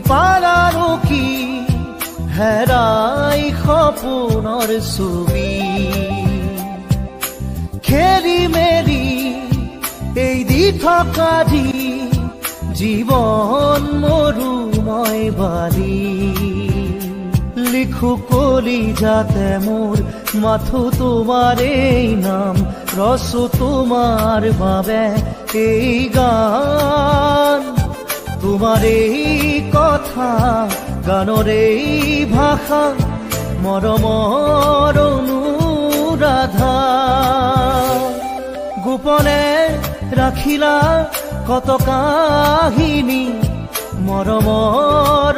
পালানো কি হেৰাই সপোনৰ ছবি খেলি মেলি এই দি থকা জীৱন মৰুময় বালি লিখো কলিজাতে মোৰ মাথো তোমাৰেই নাম ৰচো তোমাৰ বাবে এই গান তোমাৰ এই কথা গানৰ এই ভাষা মৰমৰ অনুৰাধা গোপনে ৰাখিলা কত কাহিনী মৰমৰ